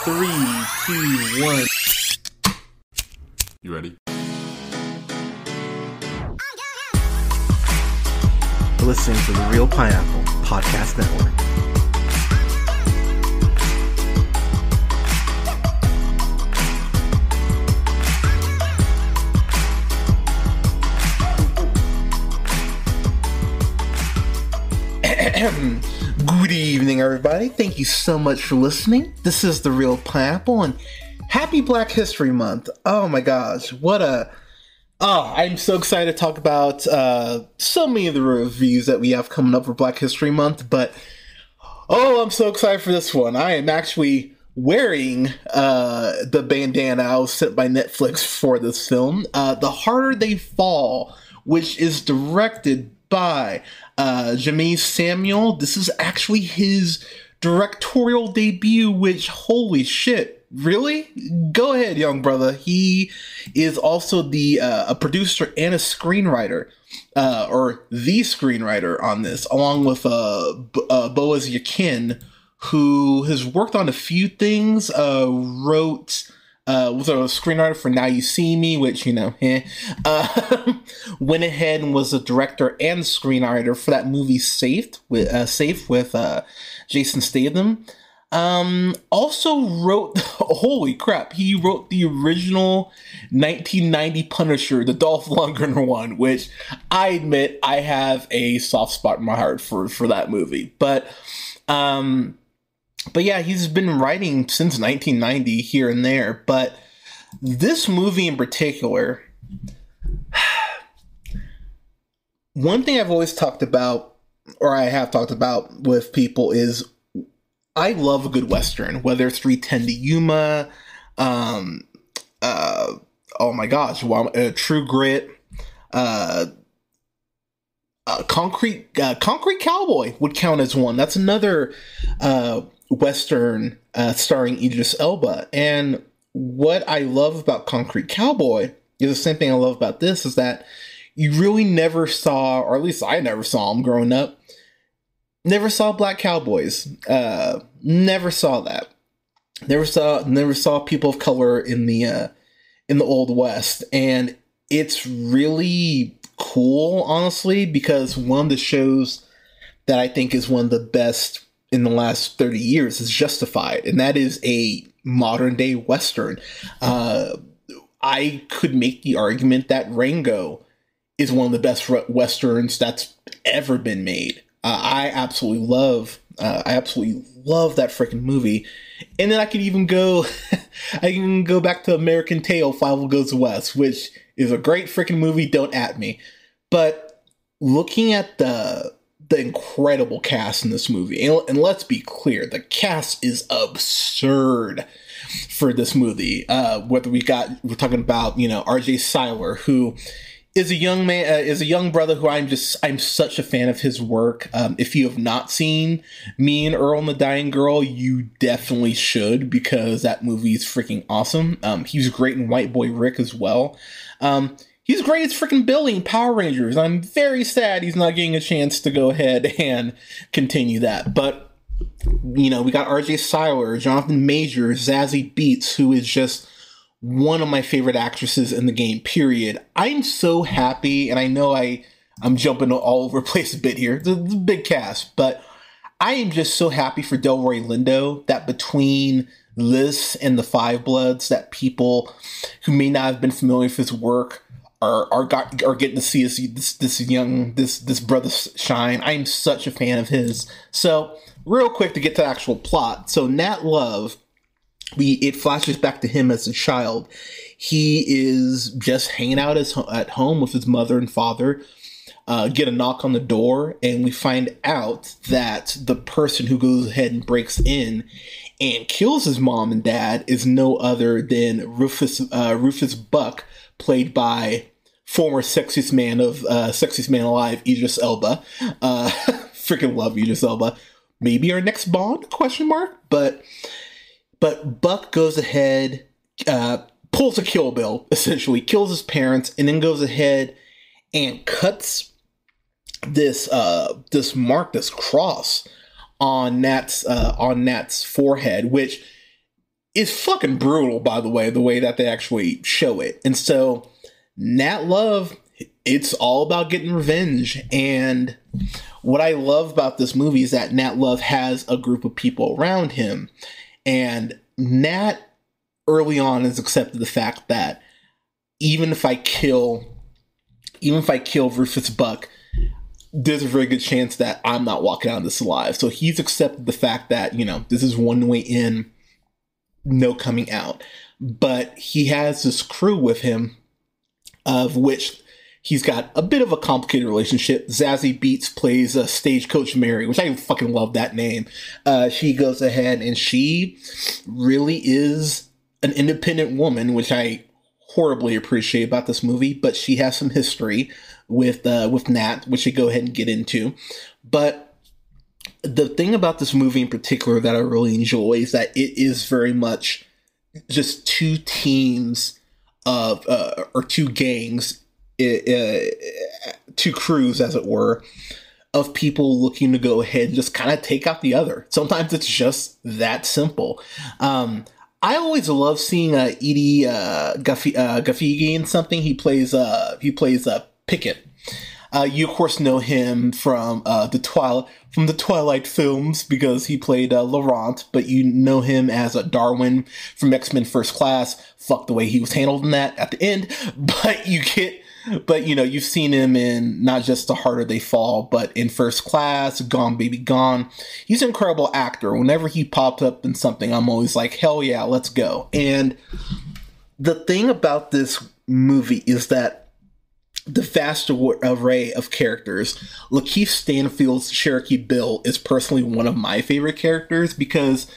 Three, two, one. You ready? Listening to the Real Pineapple Podcast Network. Good evening, everybody. Thank you so much for listening. This is the Real Pineapple, and happy Black History Month. Oh my gosh, I'm so excited to talk about so many of the reviews that we have coming up for Black History Month, but I'm so excited for this one. I am actually wearing the bandana I was sent by Netflix for this film, The Harder They Fall, which is directed by Jeymes Samuel. This is actually his directorial debut, which, holy shit, really? Go ahead, young brother. He is also a producer and a screenwriter, or the screenwriter on this, along with Boaz Yakin, who has worked on a few things, was a screenwriter for Now You See Me, which, went ahead and was a director and screenwriter for that movie Safe with Jason Statham. Also wrote, holy crap, he wrote the original 1990 Punisher, the Dolph Lundgren one, which I admit I have a soft spot in my heart for that movie. But yeah, he's been writing since 1990 here and there. But this movie in particular, one thing I've always talked about, or I have talked about with people, is I love a good Western, whether it's 3:10 to Yuma, True Grit, Concrete Cowboy would count as one. That's another Western starring Idris Elba. And what I love about Concrete Cowboy is the same thing I love about this, is that you really never saw, or at least I never saw them growing up, never saw black cowboys. Never saw that. Never saw people of color in the Old West. And it's really cool, honestly, because one of the shows that I think is one of the best in the last 30 years is Justified, and that is a modern day Western. I could make the argument that Rango is one of the best Westerns that's ever been made. I absolutely love that freaking movie. And then I can even go back to American Tail, Fievel Goes West, which is a great freaking movie. Don't at me. But looking at the incredible cast in this movie, and let's be clear, the cast is absurd for this movie. We're talking about, R.J. Cyler, who is a young brother who I'm such a fan of his work. If you have not seen Me and Earl and the Dying Girl, you definitely should, because that movie is freaking awesome. He's great in White Boy Rick as well. He's great as freaking Billy in Power Rangers. I'm very sad he's not getting a chance to go ahead and continue that. But, we got R.J. Cyler, Jonathan Majors, Zazie Beetz, who is just one of my favorite actresses in the game, period. I'm so happy, and I know I'm jumping all over the place a bit here. It's a big cast, but I am just so happy for Delroy Lindo that between this and The Five Bloods, that people who may not have been familiar with his work are getting to see this brother shine. I'm such a fan of his. So, real quick to get to the actual plot. So, Nat Love, it flashes back to him as a child. He is just hanging out at home with his mother and father. Get a knock on the door, and we find out that the person who goes ahead and breaks in and kills his mom and dad is no other than Rufus Buck, played by former sexiest man alive, Idris Elba. Freaking love Idris Elba. Maybe our next Bond? ? But Buck goes ahead, pulls a Kill Bill, essentially kills his parents, and then goes ahead and cuts this cross on Nat's forehead, which is fucking brutal, by the way that they actually show it. And so Nat Love, it's all about getting revenge. And what I love about this movie is that Nat Love has a group of people around him. And Nat early on has accepted the fact that even if I kill Rufus Buck, there's a very good chance that I'm not walking out of this alive. So he's accepted the fact that, this is one way in, no coming out. But he has this crew with him, of which he's got a bit of a complicated relationship. Zazie Beetz plays Stagecoach Mary, which I fucking love that name. She goes ahead and she really is an independent woman, which I horribly appreciate about this movie, but she has some history with Nat, which we go ahead and get into. But the thing about this movie in particular that I really enjoy is that it is very much just two teams of, or two gangs, two crews, as it were, of people looking to go ahead and just kind of take out the other. Sometimes it's just that simple. I always love seeing Edie Gaffigi in something. He plays Pickett. You of course know him from the Twilight films because he played Laurent, but you know him as Darwin from X-Men First Class. Fuck the way he was handled in that at the end, but you've seen him in not just The Harder They Fall, but in First Class, Gone Baby Gone. He's an incredible actor. Whenever he popped up in something, I'm always like, hell yeah, let's go. And the thing about this movie is that the vast array of characters. Lakeith Stanfield's Cherokee Bill is personally one of my favorite characters because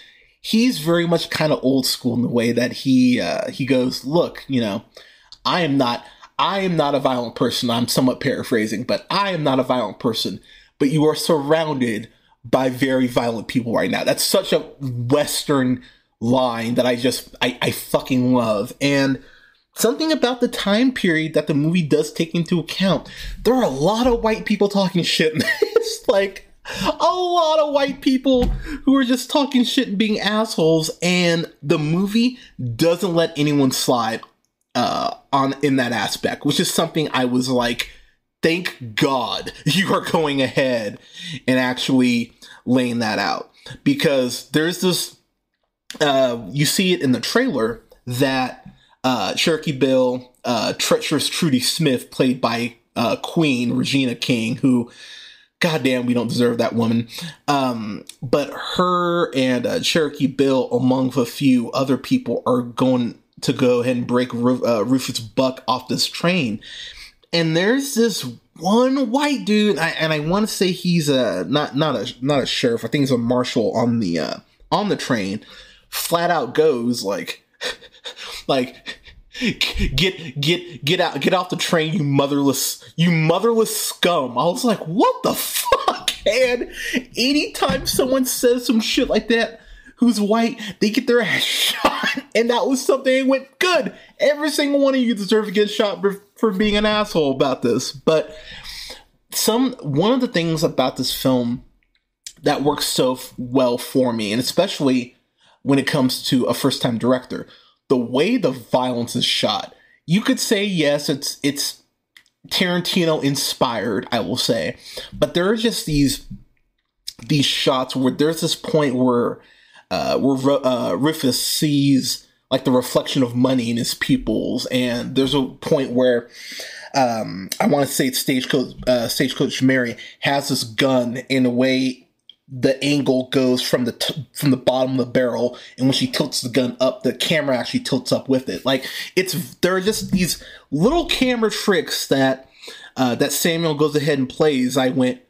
he's very much kind of old school in the way that he goes, look, I am not a violent person. I'm somewhat paraphrasing, but I am not a violent person. But you are surrounded by very violent people right now. That's such a Western line that I fucking love. And something about the time period that the movie does take into account. There are a lot of white people talking shit. It's like a lot of white people who are just talking shit and being assholes. And the movie doesn't let anyone slide in that aspect, which is something I was like, thank God you are going ahead and actually laying that out. Because there's this, you see it in the trailer that Cherokee Bill, treacherous Trudy Smith, played by Queen Regina King, who, goddamn, we don't deserve that woman. But her and Cherokee Bill, among a few other people, are going to go ahead and break Rufus Buck off this train. And there's this one white dude, and I want to say he's not a sheriff. I think he's a marshal on the train. Flat out goes like. Get off the train, you motherless scum. I was like, what the fuck? And anytime someone says some shit like that who's white, they get their ass shot. And that was something that went good. Every single one of you deserve to get shot for being an asshole about this. But one of the things about this film that works so well for me, and especially when it comes to a first-time director, the way the violence is shot, you could say, yes, it's Tarantino inspired, I will say, but there are just these shots where there's this point where Rufus sees like the reflection of money in his pupils, and there's a point where I want to say it's Stagecoach Mary has this gun in a way. The angle goes from the bottom of the barrel, and when she tilts the gun up, the camera actually tilts up with it. Like there are just these little camera tricks that Samuel goes ahead and plays. I went,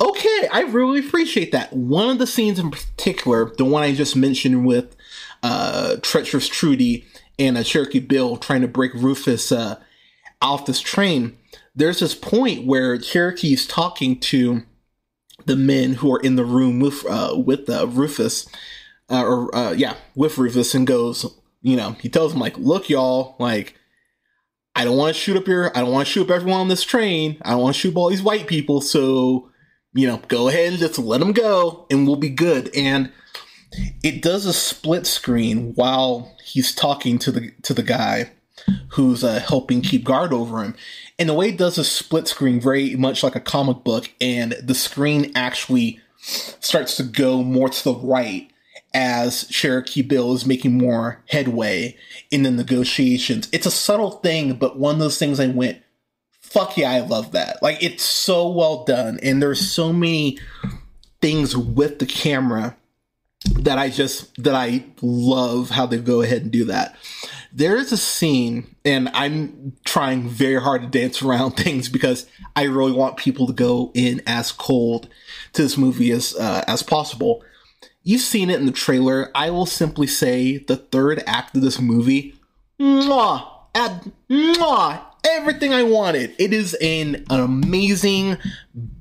okay, I really appreciate that. One of the scenes in particular, the one I just mentioned with treacherous Trudy and Cherokee Bill trying to break Rufus off this train. There's this point where Cherokee's talking to the men who are in the room with Rufus, with Rufus, and goes, he tells them like, look, y'all, like, I don't want to shoot up everyone on this train. I don't want to shoot up all these white people. So, go ahead and just let them go and we'll be good. And it does a split screen while he's talking to the guy who's helping keep guard over him. And the way it does a split screen, very much like a comic book, and the screen actually starts to go more to the right as Cherokee Bill is making more headway in the negotiations. It's a subtle thing, but one of those things I went, fuck yeah, I love that. Like, it's so well done, and there's so many things with the camera that I love how they go ahead and do that. There is a scene, and I'm trying very hard to dance around things because I really want people to go in as cold to this movie as possible. You've seen it in the trailer. I will simply say the third act of this movie, everything I wanted. It is an amazing,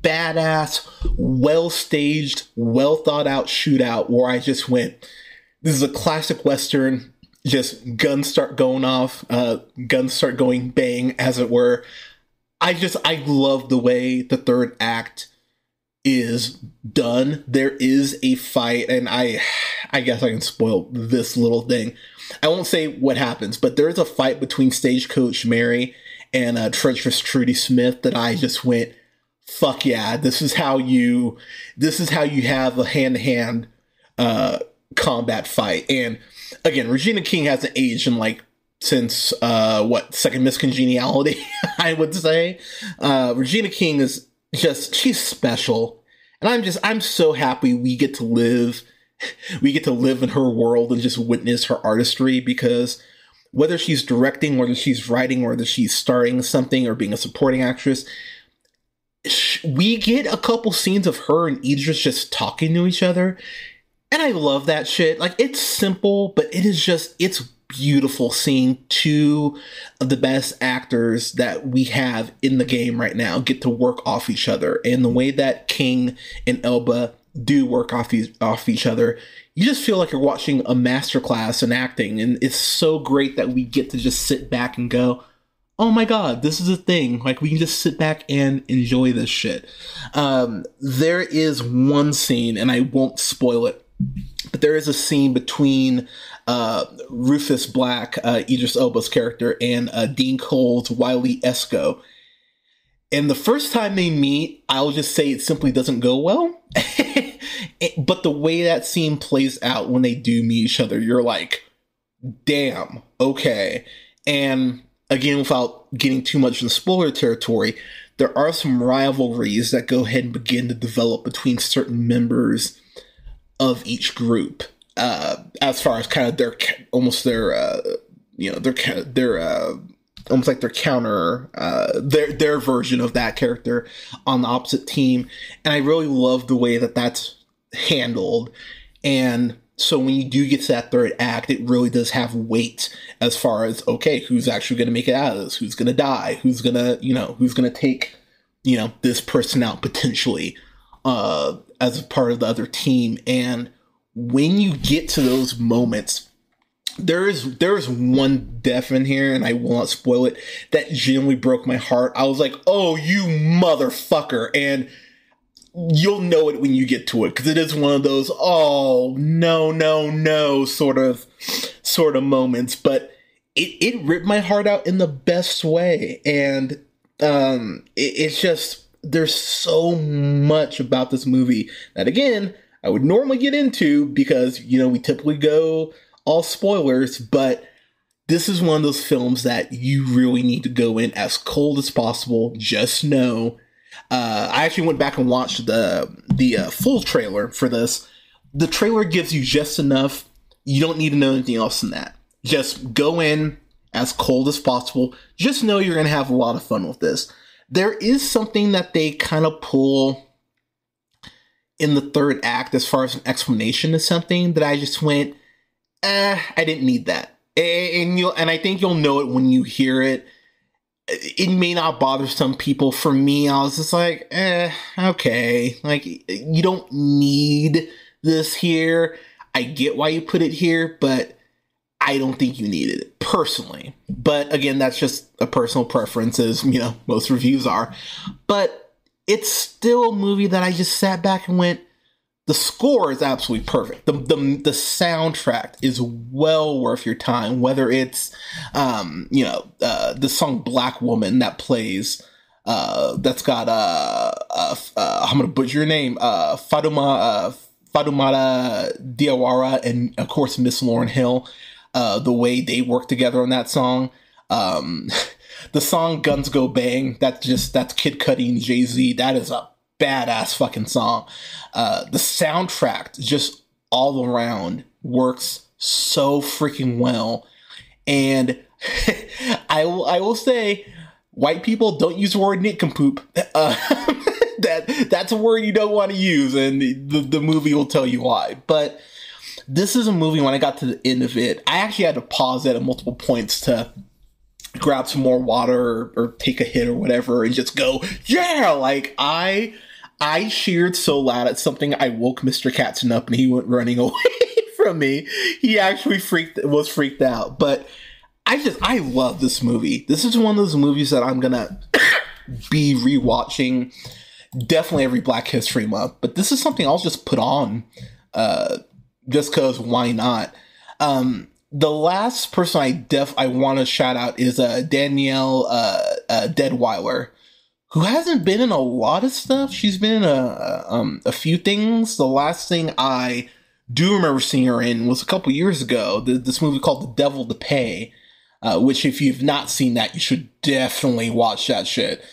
badass, well-staged, well-thought-out shootout where I just went, this is a classic Western. Just guns start going off, guns start going bang, as it were. I love the way the third act is done. There is a fight, and I guess I can spoil this little thing. I won't say what happens, but there is a fight between Stagecoach Mary and Treacherous Trudy Smith that I just went, fuck yeah, this is how you have a hand-to-hand combat fight. And again, Regina King hasn't aged in since Second Miss Congeniality, I would say. Regina King is just, she's special. And I'm so happy we get to live in her world and just witness her artistry, because whether she's directing, whether she's writing, whether she's starring something or being a supporting actress, we get a couple scenes of her and Idris just talking to each other. And I love that shit. Like, it's simple, but it's beautiful seeing two of the best actors that we have in the game right now get to work off each other. And the way that King and Elba do work off each other, you just feel like you're watching a masterclass in acting. And it's so great that we get to just sit back and go, oh my God, this is a thing. Like, we can just sit back and enjoy this shit. There is one scene, and I won't spoil it, but there is a scene between Rufus Black, Idris Elba's character, and Dean Cole's Wiley Esco. And the first time they meet, I'll just say it simply doesn't go well. But the way that scene plays out when they do meet each other, you're like, damn, okay. And again, without getting too much in the spoiler territory, there are some rivalries that go ahead and begin to develop between certain members of each group, as far as kind of their almost like their counter, their version of that character on the opposite team. And I really love the way that that's handled. And so when you do get to that third act, it really does have weight as far as, okay, who's actually going to make it out of this? Who's going to die? Who's going to take, this person out potentially, as a part of the other team. And when you get to those moments, there is one death in here, and I will not spoil it, that genuinely broke my heart. I was like, oh, you motherfucker. And you'll know it when you get to it, because it is one of those, oh, no, sort of moments. But it ripped my heart out in the best way. And it's just, there's so much about this movie that, again, I would normally get into because, we typically go all spoilers, but this is one of those films that you really need to go in as cold as possible. Just know, I actually went back and watched the full trailer for this. The trailer gives you just enough. You don't need to know anything else than that. Just go in as cold as possible. Just know you're going to have a lot of fun with this. There is something that they kind of pull in the third act as far as an explanation of something that I just went, I didn't need that. And I think you'll know it when you hear it. It may not bother some people. For me, I was just like, okay. Like, you don't need this here. I get why you put it here, but I don't think you needed it, personally. But again, that's just a personal preference, as, most reviews are. But it's still a movie that I just sat back and went, the score is absolutely perfect. The soundtrack is well worth your time, whether it's the song Black Woman that plays, that's got I'm gonna butcher your name, Fatoumata Diawara, and of course Miss Lauryn Hill. The way they work together on that song. The song Guns Go Bang, that's Kid Cudi and Jay-Z. That is a badass fucking song. The soundtrack just all around works so freaking well. And I will say, white people don't use the word nincompoop. That's a word you don't want to use, and the movie will tell you why. But this is a movie, when I got to the end of it, I actually had to pause it at multiple points to grab some more water or take a hit or whatever and just go, yeah! Like, I cheered so loud at something, I woke Mr. Katzen up and he went running away from me. He actually was freaked out. But I love this movie. This is one of those movies that I'm gonna be rewatching definitely every Black History Month. But this is something I'll just put on just because why not? The last person I want to shout out is Danielle Deadwyler, who hasn't been in a lot of stuff. She's been in a few things. The last thing I do remember seeing her in was a couple years ago. This movie called The Devil to Pay, which if you've not seen that, you should definitely watch that shit.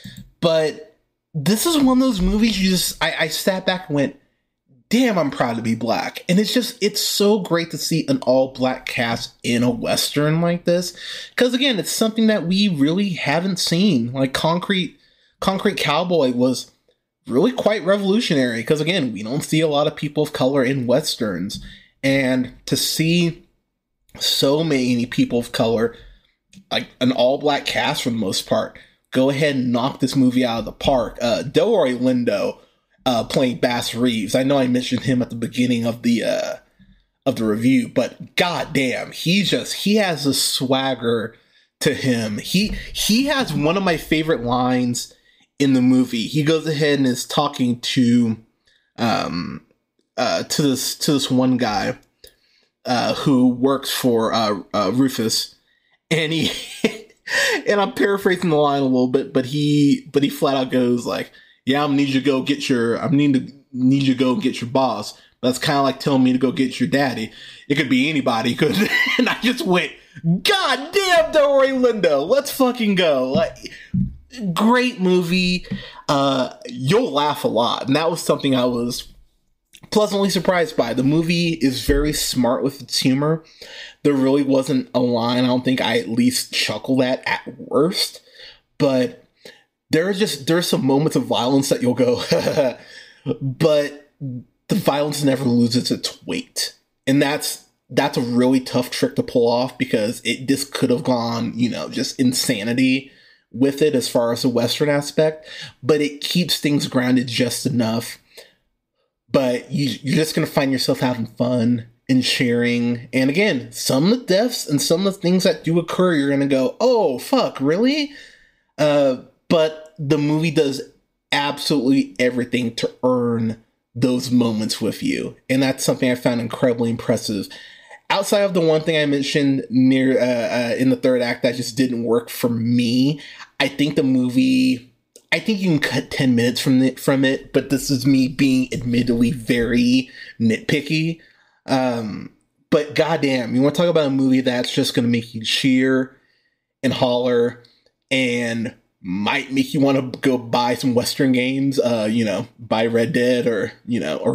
But this is one of those movies I sat back and went, damn, I'm proud to be Black. And it's so great to see an all-Black cast in a Western like this. Because, again, it's something that we really haven't seen. Like, Concrete Cowboy was really quite revolutionary. Because, again, we don't see a lot of people of color in Westerns. And to see so many people of color, like an all-Black cast for the most part, go ahead and knock this movie out of the park. Delroy Lindo, playing Bass Reeves. I know I mentioned him at the beginning of the review, but goddamn, he has a swagger to him. He has one of my favorite lines in the movie. He goes ahead and is talking to this one guy who works for Rufus, and he and I'm paraphrasing the line a little bit, but he flat out goes like, yeah, I'm gonna need you to go get your boss. That's kind of like telling me to go get your daddy. It could be anybody. And I just went, God damn, Delroy Lindo, let's fucking go. Like, great movie. You'll laugh a lot. And that was something I was pleasantly surprised by. The movie is very smart with its humor. There really wasn't a line I don't think I at least chuckled at worst. But there's some moments of violence that you'll go, but the violence never loses its weight. And that's a really tough trick to pull off, because this could have gone, just insanity with it as far as the Western aspect, but it keeps things grounded just enough. But you're just going to find yourself having fun and sharing. And again, some of the deaths and some of the things that do occur, you're going to go, oh, fuck, really? But the movie does absolutely everything to earn those moments with you. And that's something I found incredibly impressive. Outside of the one thing I mentioned near in the third act that just didn't work for me, I think the movie, I think you can cut 10 minutes from it, but this is me being admittedly very nitpicky. But goddamn, you want to talk about a movie that's just going to make you cheer and holler and might make you want to go buy some Western games, buy Red Dead or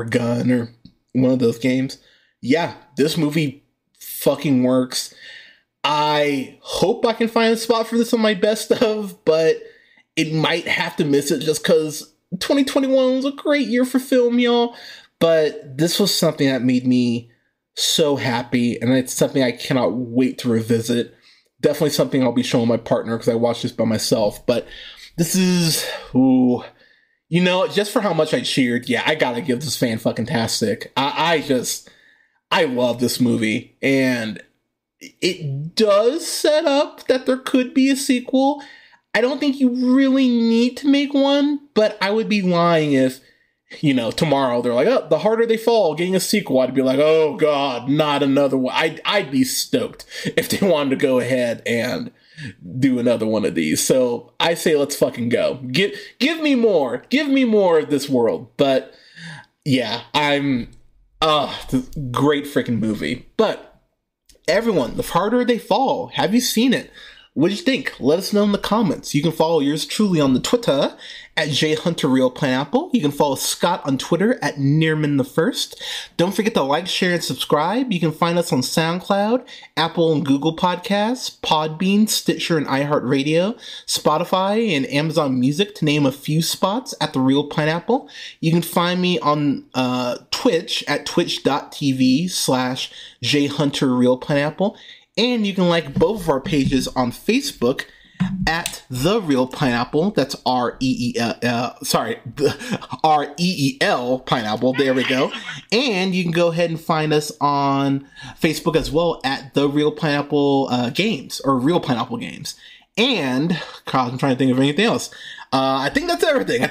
Gun or one of those games. Yeah, this movie fucking works. I hope I can find a spot for this on my best of, but it might have to miss it just because 2021 was a great year for film, y'all. But this was something that made me so happy, and it's something I cannot wait to revisit. Definitely something I'll be showing my partner because I watched this by myself. But this is, just for how much I cheered, yeah, I gotta give this fan-fucking-tastic. I love this movie, and it does set up that there could be a sequel. I don't think you really need to make one, but I would be lying if, tomorrow they're like, oh, The Harder They Fall, getting a sequel, I'd be like, oh god, not another one. I'd be stoked if they wanted to go ahead and do another one of these. So I say let's fucking go. Give me more of this world. But yeah, great freaking movie. But everyone, The Harder They Fall, have you seen it? What did you think? Let us know in the comments. You can follow yours truly on the Twitter at jhunterrealpineapple. You can follow Scott on Twitter at Nearman1st. Don't forget to like, share, and subscribe. You can find us on SoundCloud, Apple and Google Podcasts, Podbean, Stitcher, and iHeartRadio, Spotify, and Amazon Music, to name a few spots at The Real Pineapple. You can find me on Twitch at twitch.tv/jhunterrealpineapple. And you can like both of our pages on Facebook at The Real Pineapple. That's REEL Pineapple. There we go. And you can go ahead and find us on Facebook as well at The Real Pineapple Games, or Real Pineapple Games. And God, I'm trying to think of anything else. I think that's everything. I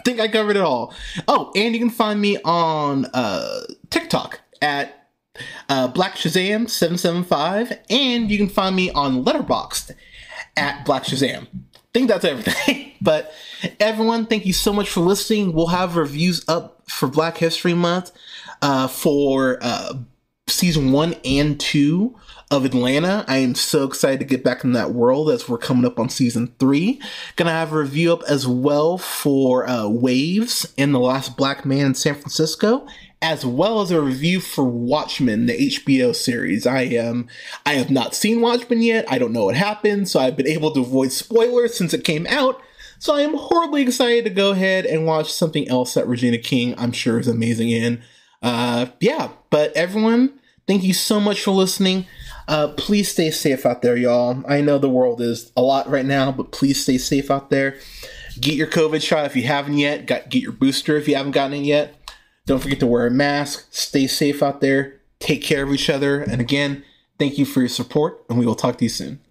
think I covered it all. Oh, and you can find me on TikTok at Black Shazam 775, and you can find me on Letterboxd at Black Shazam. I think that's everything. But everyone, thank you so much for listening. We'll have reviews up for Black History Month for season 1 and 2 of Atlanta. I am so excited to get back in that world as we're coming up on season 3. Gonna have a review up as well for Waves and The Last Black Man in San Francisco, as well as a review for Watchmen, the HBO series. I have not seen Watchmen yet. I don't know what happened, so I've been able to avoid spoilers since it came out. So I am horribly excited to go ahead and watch something else that Regina King, I'm sure, is amazing in. But everyone, thank you so much for listening. Please stay safe out there, y'all. I know the world is a lot right now, but please stay safe out there. Get your COVID shot if you haven't yet. Get your booster if you haven't gotten it yet. Don't forget to wear a mask. Stay safe out there. Take care of each other. And again, thank you for your support, and we will talk to you soon.